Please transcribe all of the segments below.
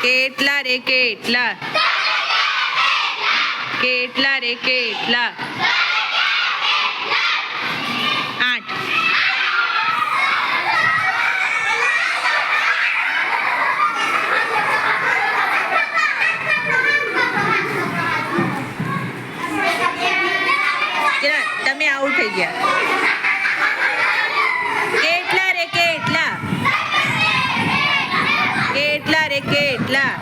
કેટલા રે કેટલા કેટલા રે કેટલા 8 તમે આઉટ થઈ ગયા કેટલા રે કેટલા કેટલા રે કેટલા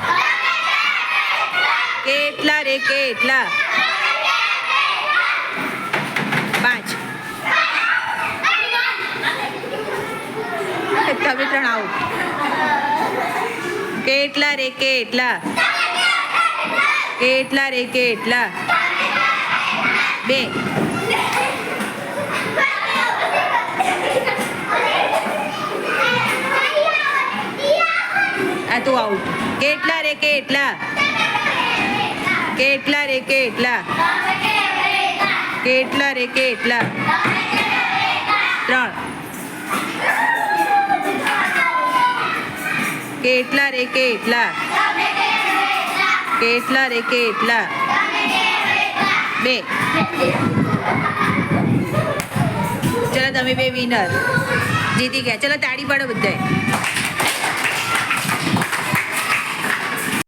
કેટલા રે કેટલા 5 તમે 3 આઉટ કેટલા રે કેટલા કેટલા રે કેટલા 2 આ તું આઉટ કેટલા રે કેટલા કેટલા રે કેટલા કેટલા રે કેટલા 3 કેટલા રે કેટલા કેટલા રે કેટલા 2 ચલો તમે બે વિનર જીતી ગયા ચલો તાળી પાડો બધાય